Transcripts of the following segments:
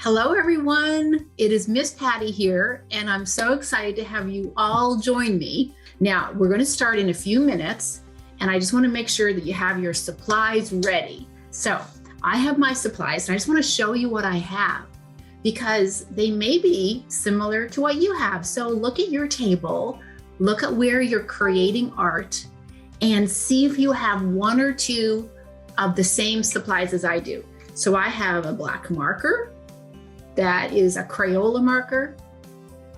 Hello, everyone. It is Miss Patty here, and I'm so excited to have you all join me. Now, we're going to start in a few minutes, and I just want to make sure that you have your supplies ready. So I have my supplies, and I just want to show you what I have because they may be similar to what you have. So look at your table, look at where you're creating art, and see if you have one or two of the same supplies as I do. So I have a black marker. That is a Crayola marker.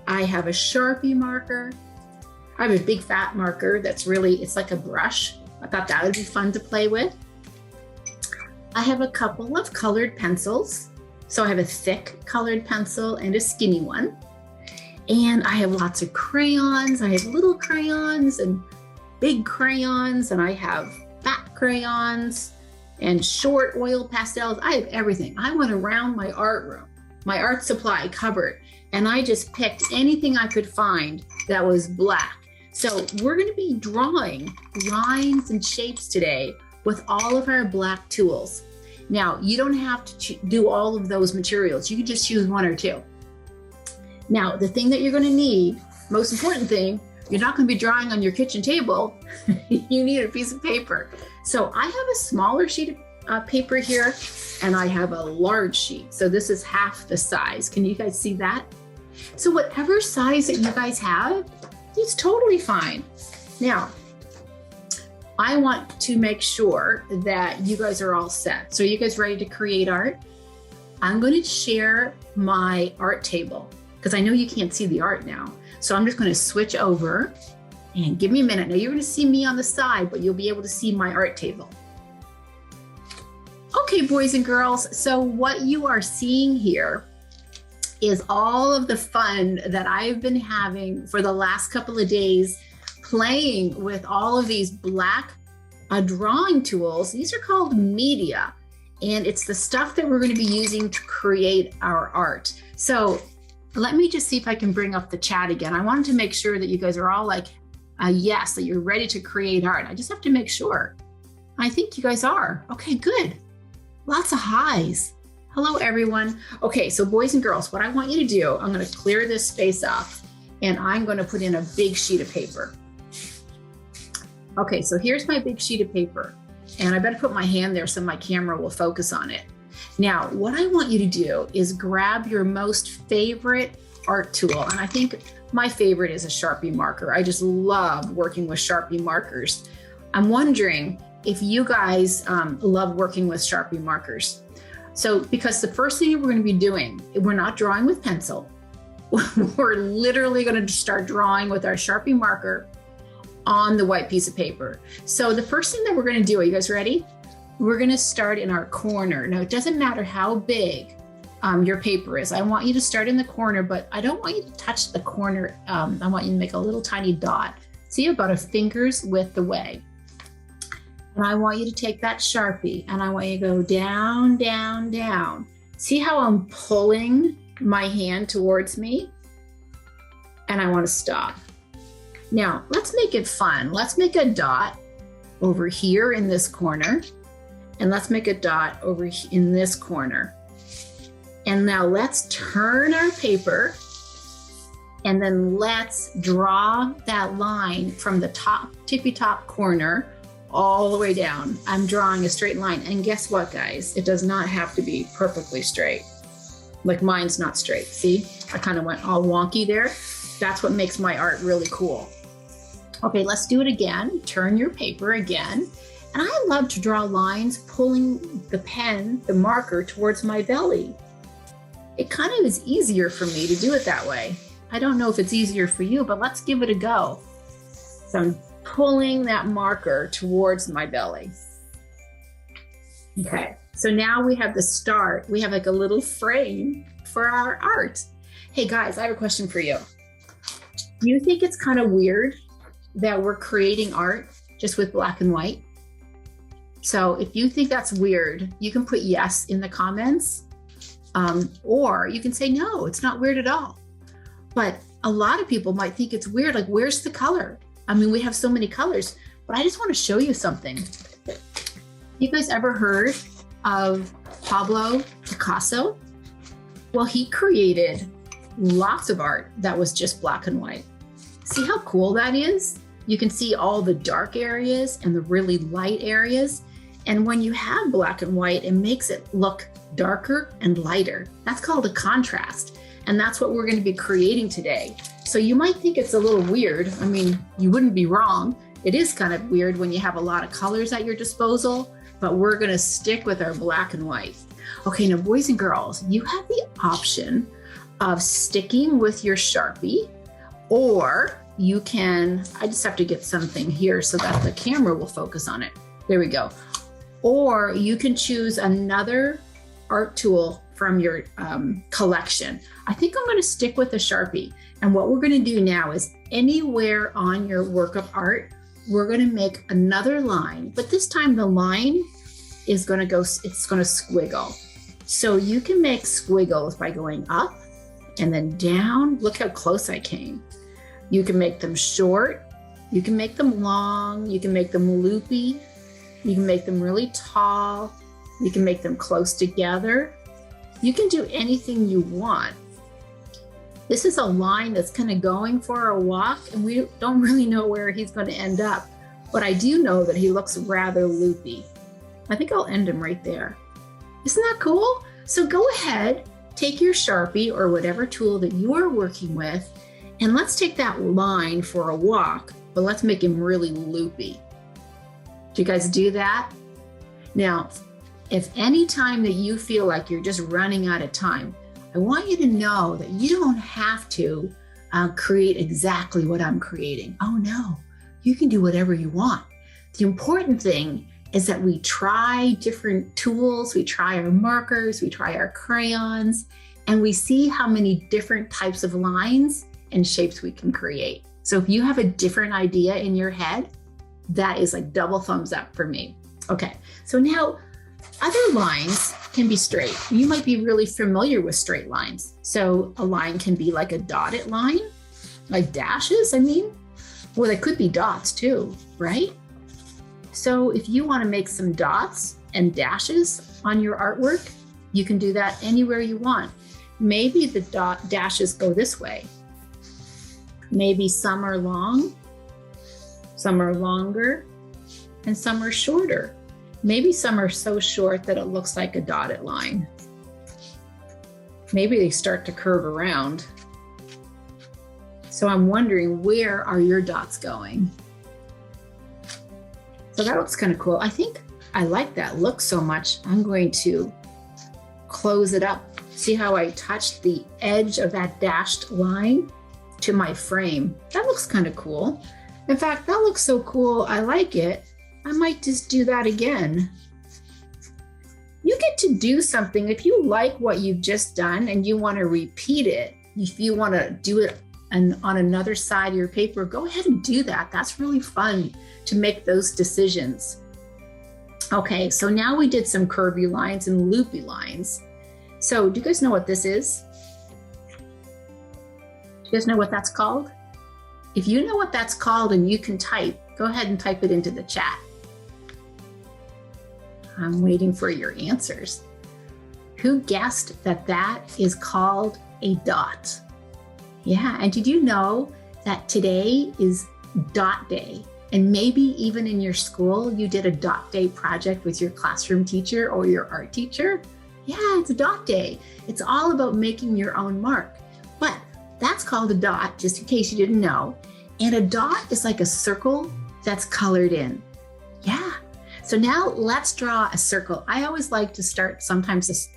I have a Sharpie marker. I have a big fat marker that's really, it's like a brush. I thought that would be fun to play with. I have a couple of colored pencils. So I have a thick colored pencil and a skinny one. And I have lots of crayons. I have little crayons and big crayons, and I have fat crayons and short oil pastels. I have everything. I went around my art room, my art supply cupboard, and I just picked anything I could find that was black. So we're going to be drawing lines and shapes today with all of our black tools. Now, you don't have to do all of those materials. You can just choose one or two. Now, the thing that you're going to need, most important thing, you're not going to be drawing on your kitchen table. You need a piece of paper. So I have a smaller sheet of paper here, and I have a large sheet. So this is half the size. Can you guys see that? So whatever size that you guys have, it's totally fine. Now, I want to make sure that you guys are all set. So are you guys ready to create art? I'm going to share my art table because I know you can't see the art now. So I'm just going to switch over and give me a minute. Now you're going to see me on the side, but you'll be able to see my art table. Okay, boys and girls, so what you are seeing here is all of the fun that I've been having for the last couple of days playing with all of these black drawing tools. These are called media, and it's the stuff that we're going to be using to create our art. So let me just see if I can bring up the chat again. I wanted to make sure that you guys are all like, yes, that you're ready to create art. I just have to make sure. I think you guys are. Okay, good. Lots of highs. Hello, everyone. Okay, so boys and girls, what I want you to do, I'm going to clear this space off, and I'm going to put in a big sheet of paper. Okay, so here's my big sheet of paper, and I better put my hand there so my camera will focus on it. Now, what I want you to do is grab your most favorite art tool, and I think my favorite is a Sharpie marker. I just love working with Sharpie markers. I'm wondering if you guys love working with Sharpie markers. So, because the first thing we're going to be doing, we're not drawing with pencil. We're literally going to start drawing with our Sharpie marker on the white piece of paper. So the first thing that we're going to do, are you guys ready? We're going to start in our corner. Now, it doesn't matter how big your paper is. I want you to start in the corner, but I don't want you to touch the corner. I want you to make a little tiny dot. See, about a finger's width away. And I want you to take that Sharpie and I want you to go down, down, down. See how I'm pulling my hand towards me? And I want to stop. Now, let's make it fun. Let's make a dot over here in this corner. And let's make a dot over in this corner. And now let's turn our paper. And then let's draw that line from the top, tippy top corner all the way down. I'm drawing a straight line. And guess what, guys? It does not have to be perfectly straight. Like mine's not straight. See, I kind of went all wonky there. That's what makes my art really cool. Okay, let's do it again. Turn your paper again. And I love to draw lines pulling the pen, the marker, towards my belly. It kind of is easier for me to do it that way. I don't know if it's easier for you, but let's give it a go. So I'm pulling that marker towards my belly. Okay, so now we have the start. We have like a little frame for our art. Hey guys, I have a question for you. Do you think it's kind of weird that we're creating art just with black and white? So if you think that's weird, you can put yes in the comments, or you can say, no, it's not weird at all. But a lot of people might think it's weird, like where's the color? I mean, we have so many colors, but I just want to show you something. You guys ever heard of Pablo Picasso? Well, he created lots of art that was just black and white. See how cool that is? You can see all the dark areas and the really light areas. And when you have black and white, it makes it look darker and lighter. That's called a contrast. And that's what we're going to be creating today. So you might think it's a little weird. I mean, you wouldn't be wrong. It is kind of weird when you have a lot of colors at your disposal, but we're going to stick with our black and white. Okay, now boys and girls, you have the option of sticking with your Sharpie, or you can, I just have to get something here so that the camera will focus on it. There we go. Or you can choose another art tool from your collection. I think I'm going to stick with the Sharpie. And what we're going to do now is anywhere on your work of art, we're going to make another line, but this time the line is going to go, it's going to squiggle. So you can make squiggles by going up and then down. Look how close I came. You can make them short. You can make them long. You can make them loopy. You can make them really tall. You can make them close together. You can do anything you want. This is a line that's kind of going for a walk, and we don't really know where he's going to end up. But I do know that he looks rather loopy. I think I'll end him right there. Isn't that cool? So go ahead, take your Sharpie or whatever tool that you are working with, and let's take that line for a walk, but let's make him really loopy. Do you guys do that? Now, if any time that you feel like you're just running out of time, I want you to know that you don't have to create exactly what I'm creating. Oh no, you can do whatever you want. The important thing is that we try different tools, we try our markers, we try our crayons, and we see how many different types of lines and shapes we can create. So if you have a different idea in your head, that is like double thumbs up for me. Okay, so now other lines can be straight. You might be really familiar with straight lines. So a line can be like a dotted line, like dashes, I mean. Well, they could be dots too, right? So if you want to make some dots and dashes on your artwork, you can do that anywhere you want. Maybe the dashes go this way. Maybe some are long, some are longer, and some are shorter. Maybe some are so short that it looks like a dotted line. Maybe they start to curve around. So I'm wondering, where are your dots going? So that looks kind of cool. I think I like that look so much. I'm going to close it up. See how I touched the edge of that dashed line to my frame? That looks kind of cool. In fact, that looks so cool. I like it. I might just do that again. You get to do something. If you like what you've just done and you want to repeat it, if you want to do it on another side of your paper, go ahead and do that. That's really fun to make those decisions. Okay, so now we did some curvy lines and loopy lines. So do you guys know what this is? Do you guys know what that's called? If you know what that's called and you can type, go ahead and type it into the chat. I'm waiting for your answers. Who guessed that that is called a dot? Yeah, and did you know that today is dot day? And maybe even in your school, you did a dot day project with your classroom teacher or your art teacher? Yeah, it's a dot day. It's all about making your own mark. But that's called a dot, just in case you didn't know. And a dot is like a circle that's colored in. Yeah. So now let's draw a circle. I always like to start sometimes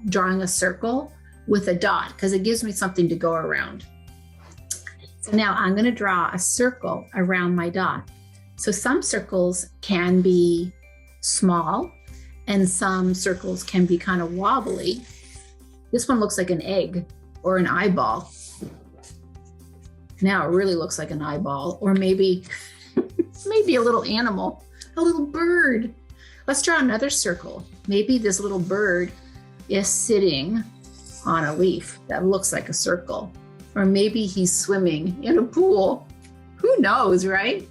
drawing a circle with a dot because it gives me something to go around. So now I'm going to draw a circle around my dot. So some circles can be small and some circles can be kind of wobbly. This one looks like an egg or an eyeball. Now it really looks like an eyeball, or maybe a little animal, a little bird. Let's draw another circle. Maybe this little bird is sitting on a leaf that looks like a circle, or maybe he's swimming in a pool. Who knows, right?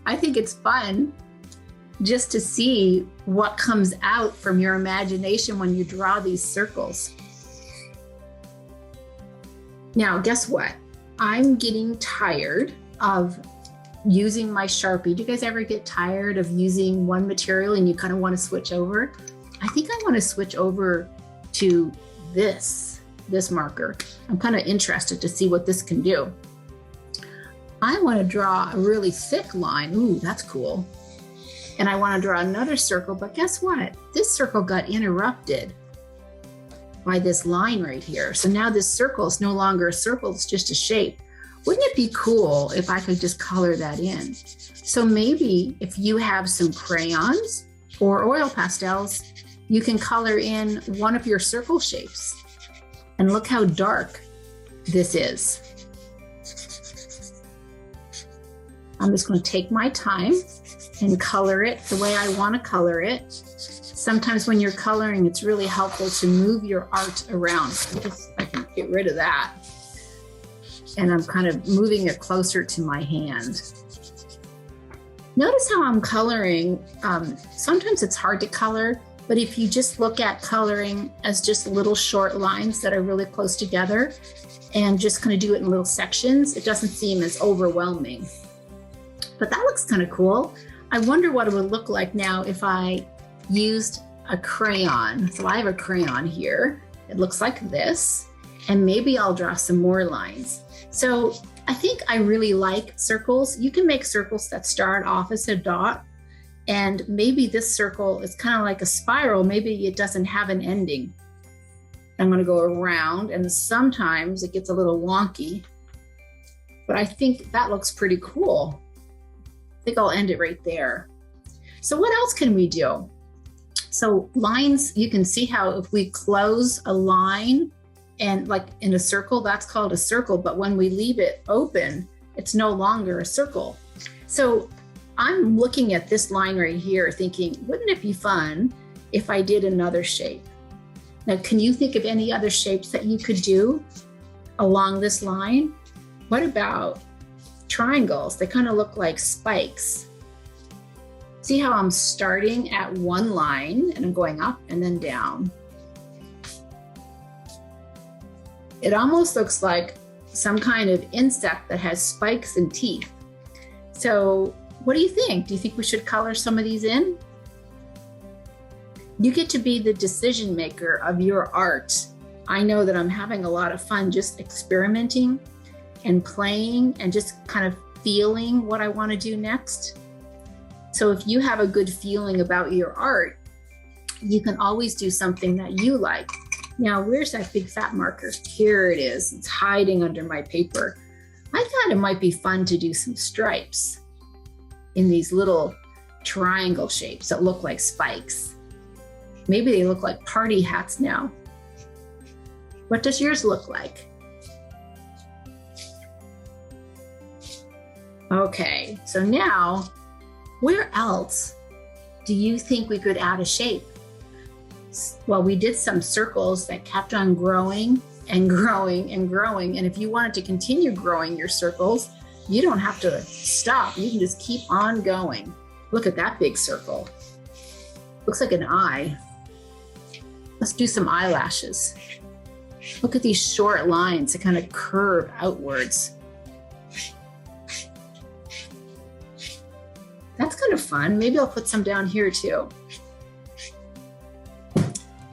I think it's fun just to see what comes out from your imagination when you draw these circles. Now, guess what? I'm getting tired of using my Sharpie. Do you guys ever get tired of using one material and you kind of want to switch over? I think I want to switch over to this marker. I'm kind of interested to see what this can do. I want to draw a really thick line. Ooh, that's cool. And I want to draw another circle, but guess what? This circle got interrupted by this line right here. So now this circle is no longer a circle, it's just a shape. Wouldn't it be cool if I could just color that in? So maybe if you have some crayons or oil pastels, you can color in one of your circle shapes. And look how dark this is. I'm just going to take my time and color it the way I want to color it. Sometimes when you're coloring, it's really helpful to move your art around. I can get rid of that. And I'm kind of moving it closer to my hand. Notice how I'm coloring. Sometimes it's hard to color, but if you just look at coloring as just little short lines that are really close together and just kind of do it in little sections, it doesn't seem as overwhelming. But that looks kind of cool. I wonder what it would look like now if I used a crayon. So I have a crayon here. It looks like this, and maybe I'll draw some more lines. So I think I really like circles. You can make circles that start off as a dot, and maybe this circle is kind of like a spiral. Maybe it doesn't have an ending. I'm going to go around, and sometimes it gets a little wonky, but I think that looks pretty cool. I think I'll end it right there. So what else can we do? So lines, you can see how if we close a line and like in a circle, that's called a circle. But when we leave it open, it's no longer a circle. So I'm looking at this line right here thinking, wouldn't it be fun if I did another shape? Now, can you think of any other shapes that you could do along this line? What about triangles? They kind of look like spikes. See how I'm starting at one line and I'm going up and then down. It almost looks like some kind of insect that has spikes and teeth. So what do you think? Do you think we should color some of these in? You get to be the decision maker of your art. I know that I'm having a lot of fun just experimenting and playing and just kind of feeling what I want to do next. So if you have a good feeling about your art, you can always do something that you like. Now, where's that big fat marker? Here it is. It's hiding under my paper. I thought it might be fun to do some stripes in these little triangle shapes that look like spikes. Maybe they look like party hats now. What does yours look like? Okay, so now, where else do you think we could add a shape? Well, we did some circles that kept on growing and growing and growing. And if you wanted to continue growing your circles, you don't have to stop. You can just keep on going. Look at that big circle. Looks like an eye. Let's do some eyelashes. Look at these short lines that kind of curve outwards. That's kind of fun. Maybe I'll put some down here too.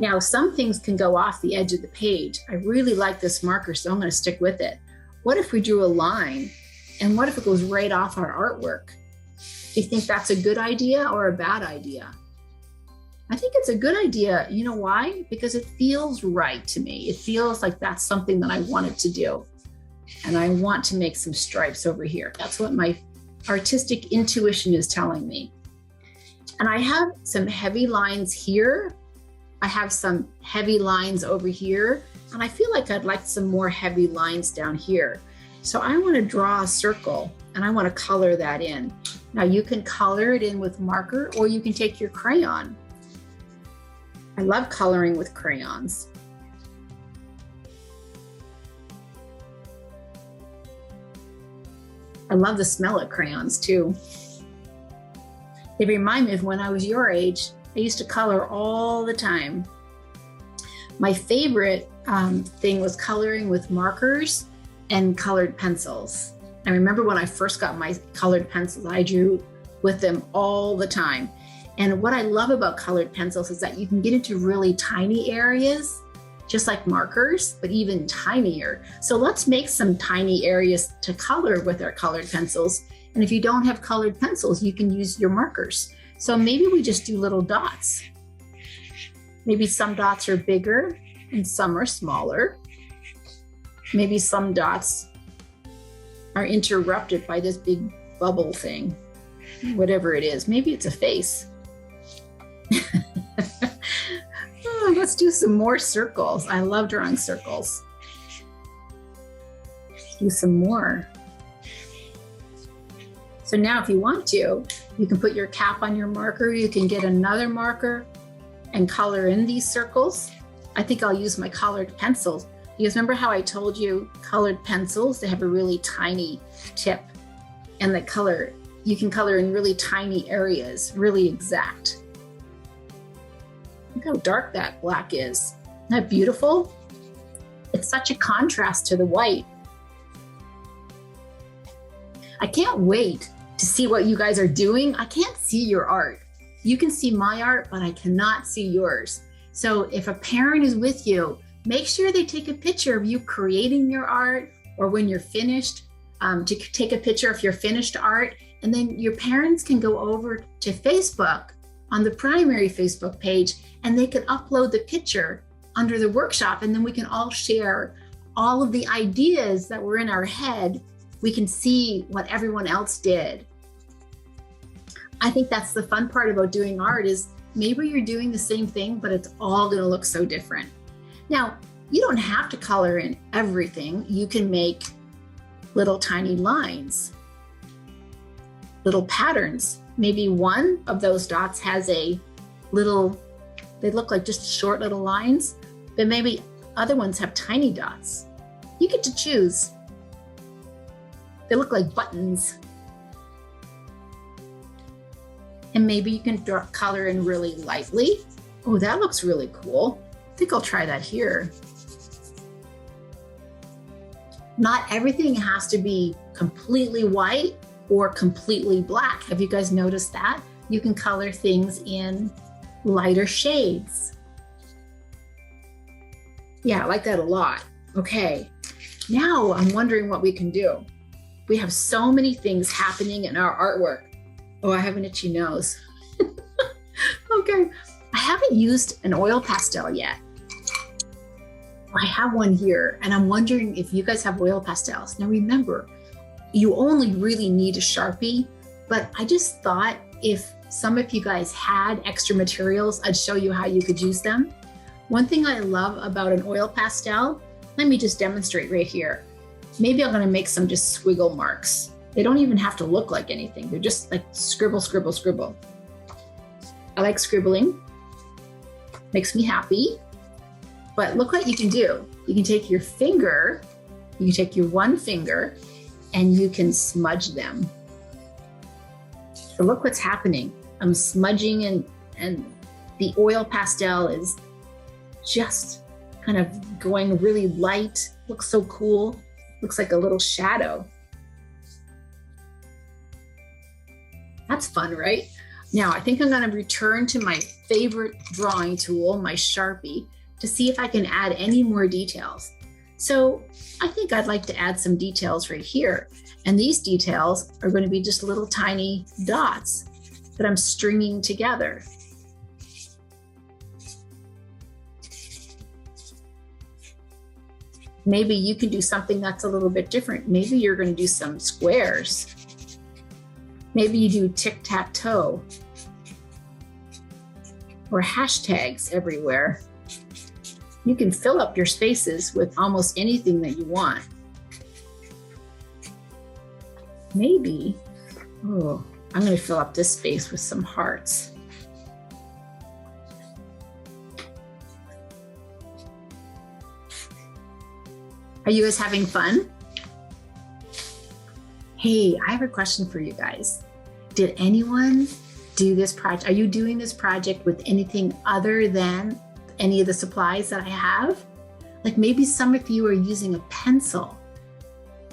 Now, some things can go off the edge of the page. I really like this marker, so I'm going to stick with it. What if we drew a line? And what if it goes right off our artwork? Do you think that's a good idea or a bad idea? I think it's a good idea. You know why? Because it feels right to me. It feels like that's something that I wanted to do. And I want to make some stripes over here. That's what my artistic intuition is telling me. And I have some heavy lines here. I have some heavy lines over here, and I feel like I'd like some more heavy lines down here. So I want to draw a circle and I want to color that in. Now you can color it in with marker or you can take your crayon. I love coloring with crayons. I love the smell of crayons too. They remind me of when I was your age. I used to color all the time. My favorite thing was coloring with markers and colored pencils. I remember when I first got my colored pencils, I drew with them all the time. And what I love about colored pencils is that you can get into really tiny areas, just like markers, but even tinier. So let's make some tiny areas to color with our colored pencils. And if you don't have colored pencils, you can use your markers. So maybe we just do little dots. Maybe some dots are bigger and some are smaller. Maybe some dots are interrupted by this big bubble thing, whatever it is. Maybe it's a face. Oh, let's do some more circles. I love drawing circles. Do some more. So now if you want to, you can put your cap on your marker. You can get another marker and color in these circles. I think I'll use my colored pencils, because remember how I told you colored pencils, they have a really tiny tip, and the color, you can color in really tiny areas, really exact. Look how dark that black is. Isn't that beautiful? It's such a contrast to the white. I can't wait to see what you guys are doing. I can't see your art. You can see my art, but I cannot see yours. So if a parent is with you, make sure they take a picture of you creating your art, or when you're finished, to take a picture of your finished art. And then your parents can go over to Facebook on the primary Facebook page, and they can upload the picture under the workshop. And then we can all share all of the ideas that were in our head. We can see what everyone else did. I think that's the fun part about doing art, is maybe you're doing the same thing, but it's all gonna look so different. Now, you don't have to color in everything. You can make little tiny lines, little patterns. Maybe one of those dots has a little, they look like just short little lines, but maybe other ones have tiny dots. You get to choose. They look like buttons. And maybe you can color in really lightly. Oh, that looks really cool. I think I'll try that here. Not everything has to be completely white or completely black. Have you guys noticed that? You can color things in lighter shades. Yeah, I like that a lot. Okay, now I'm wondering what we can do. We have so many things happening in our artwork. Oh, I have an itchy nose. Okay, I haven't used an oil pastel yet. I have one here, and I'm wondering if you guys have oil pastels. Now remember, you only really need a Sharpie, but I just thought if some of you guys had extra materials, I'd show you how you could use them. One thing I love about an oil pastel, let me just demonstrate right here. Maybe I'm gonna make some just squiggle marks. They don't even have to look like anything. They're just like scribble, scribble, scribble. I like scribbling, makes me happy. But look what you can do. You can take your finger, you can take your one finger, and you can smudge them. So look what's happening. I'm smudging, and the oil pastel is just kind of going really light. Looks so cool. Looks like a little shadow. That's fun, right? Now I think I'm gonna return to my favorite drawing tool, my Sharpie, to see if I can add any more details. So I think I'd like to add some details right here. And these details are going to be just little tiny dots that I'm stringing together. Maybe you can do something that's a little bit different. Maybe you're going to do some squares. Maybe you do tic-tac-toe or hashtags everywhere. You can fill up your spaces with almost anything that you want. Maybe, oh, I'm going to fill up this space with some hearts. Are you guys having fun? Hey, I have a question for you guys. Did anyone do this project? Are you doing this project with anything other than any of the supplies that I have? Like maybe some of you are using a pencil,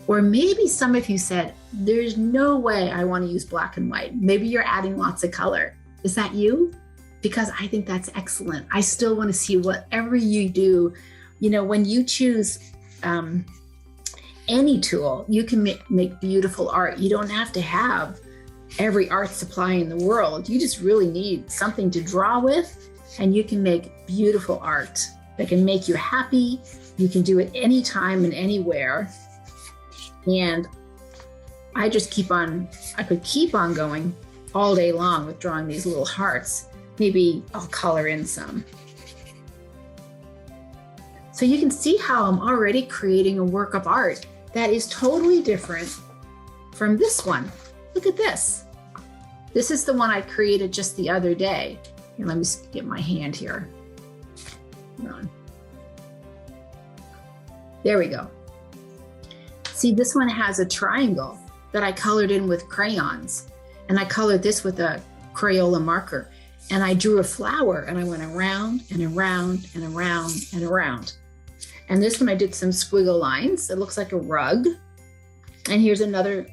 or maybe some of you said, there's no way I want to use black and white. Maybe you're adding lots of color. Is that you? Because I think that's excellent. I still want to see whatever you do. You know, when you choose any tool, you can make beautiful art. You don't have to have every art supply in the world. You just really need something to draw with, and you can make beautiful art that can make you happy. You can do it anytime and anywhere. And I could keep on going all day long with drawing these little hearts. Maybe I'll color in some. So you can see how I'm already creating a work of art that is totally different from this one. Look at this. This is the one I created just the other day. Here, let me get my hand here. Hold on. There we go. See, this one has a triangle that I colored in with crayons. And I colored this with a Crayola marker. And I drew a flower and I went around and around and around and around. And this one I did some squiggle lines. It looks like a rug. And here's another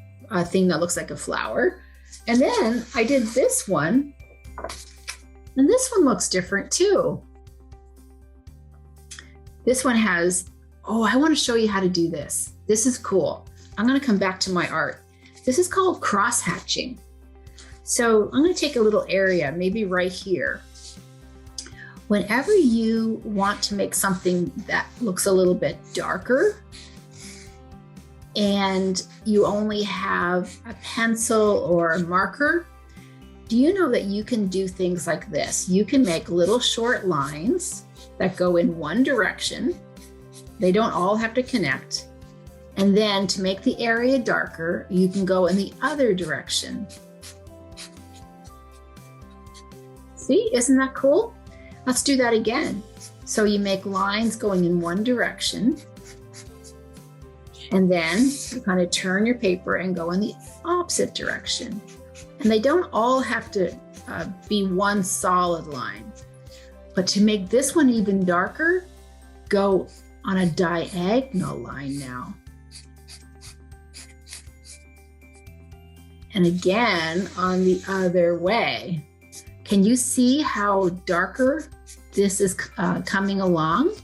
thing that looks like a flower. And then I did this one. And this one looks different too. This one has, oh, I want to show you how to do this. This is cool. I'm going to come back to my art. This is called cross hatching. So I'm going to take a little area, maybe right here. Whenever you want to make something that looks a little bit darker and you only have a pencil or a marker, do you know that you can do things like this? You can make little short lines that go in one direction. They don't all have to connect. And then to make the area darker, you can go in the other direction. See, isn't that cool? Let's do that again. So you make lines going in one direction, and then you kind of turn your paper and go in the opposite direction. And they don't all have to be one solid line. But to make this one even darker, go on a diagonal line now. And again, on the other way. Can you see how darker this is coming along?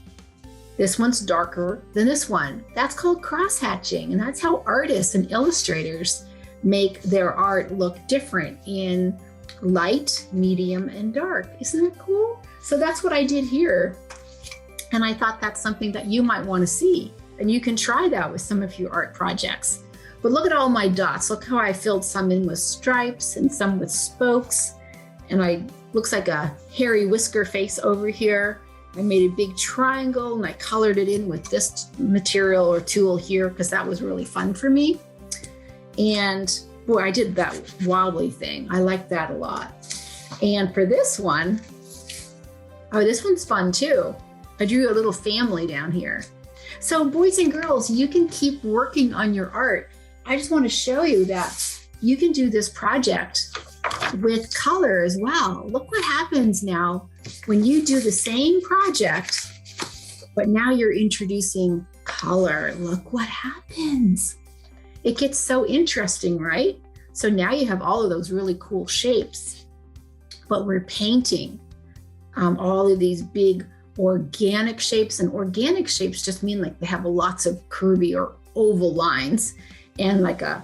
This one's darker than this one. That's called cross hatching. And that's how artists and illustrators make their art look different in light, medium, and dark. Isn't that cool? So that's what I did here. And I thought that's something that you might want to see. And you can try that with some of your art projects. But look at all my dots. Look how I filled some in with stripes and some with spokes. And looks like a hairy whisker face over here. I made a big triangle and I colored it in with this material or tool here because that was really fun for me. And boy, I did that wobbly thing. I like that a lot. And for this one, oh, this one's fun too. I drew a little family down here. So boys and girls, you can keep working on your art. I just want to show you that you can do this project with color as well. Look what happens now when you do the same project, but now you're introducing color. Look what happens. It gets so interesting, right? So now you have all of those really cool shapes, but we're painting all of these big organic shapes, and organic shapes just mean like they have lots of curvy or oval lines, and like a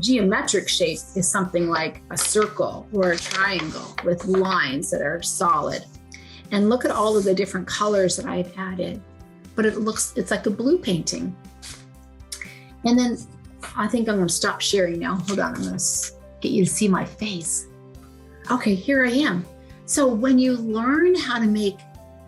geometric shape is something like a circle or a triangle with lines that are solid. And look at all of the different colors that I've added, but it's like a blue painting. And then I think I'm going to stop sharing now. Hold on, I'm going to get you to see my face. Okay, here I am. So when you learn how to make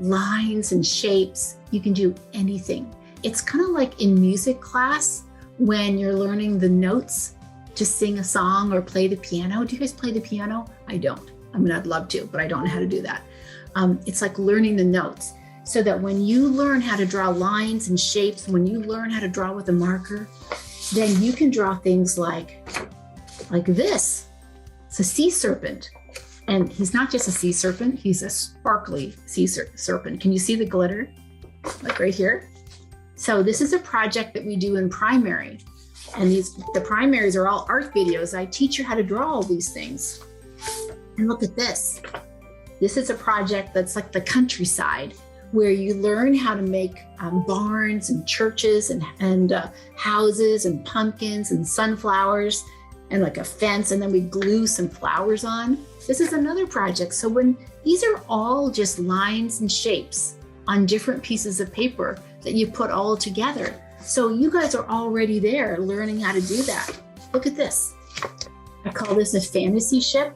lines and shapes, you can do anything. It's kind of like in music class when you're learning the notes to sing a song or play the piano. Do you guys play the piano? I don't. I mean, I'd love to, but I don't know how to do that. It's like learning the notes, so that when you learn how to draw lines and shapes, when you learn how to draw with a marker, then you can draw things like this. It's a sea serpent. And he's not just a sea serpent, he's a sparkly sea serpent. Can you see the glitter? like right here. So this is a project that we do in primary. And the primaries are all art videos. I teach you how to draw all these things. And look at this. This is a project that's like the countryside, where you learn how to make barns and churches and houses and pumpkins and sunflowers and like a fence, and then we glue some flowers on. This is another project. So these are all just lines and shapes on different pieces of paper that you put all together. So you guys are already there learning how to do that. Look at this. I call this a fantasy ship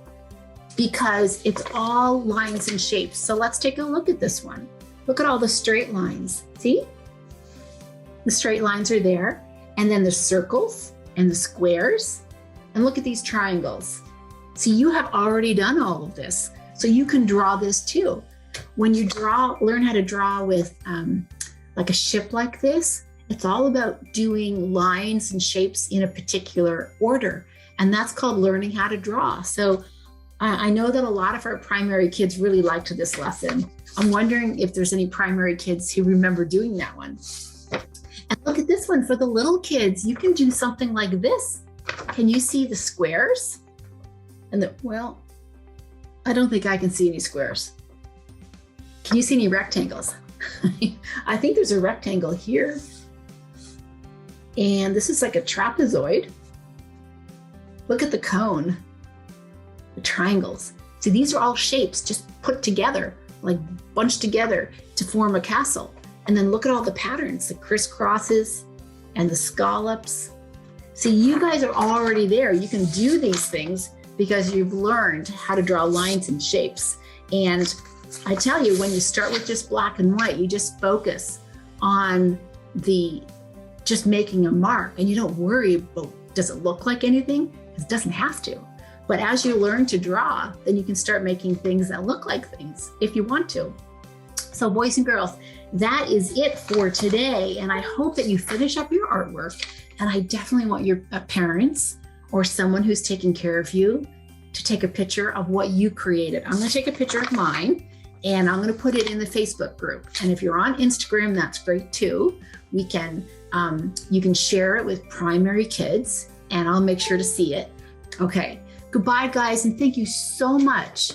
because it's all lines and shapes. So let's take a look at this one. Look at all the straight lines. See? The straight lines are there. And then the circles and the squares. And look at these triangles. See, you have already done all of this. So you can draw this too. When you learn how to draw with like a ship like this, it's all about doing lines and shapes in a particular order. And that's called learning how to draw. So I know that a lot of our primary kids really liked this lesson. I'm wondering if there's any primary kids who remember doing that one. And look at this one for the little kids. You can do something like this. Can you see the squares? Well, I don't think I can see any squares. Can you see any rectangles? I think there's a rectangle here. And this is like a trapezoid. Look at the cone, the triangles. See, these are all shapes just put together, like bunched together to form a castle. And then look at all the patterns, the crisscrosses and the scallops. See, you guys are already there. You can do these things because you've learned how to draw lines and shapes. And I tell you, when you start with just black and white, you just focus on just making a mark, and you don't worry about, does it look like anything? It doesn't have to. But as you learn to draw, then you can start making things that look like things if you want to. So boys and girls, that is it for today. And I hope that you finish up your artwork. And I definitely want your parents or someone who's taking care of you to take a picture of what you created. I'm going to take a picture of mine and I'm going to put it in the Facebook group. And if you're on Instagram, that's great too. You can share it with primary kids and I'll make sure to see it. Okay. Goodbye, guys. And thank you so much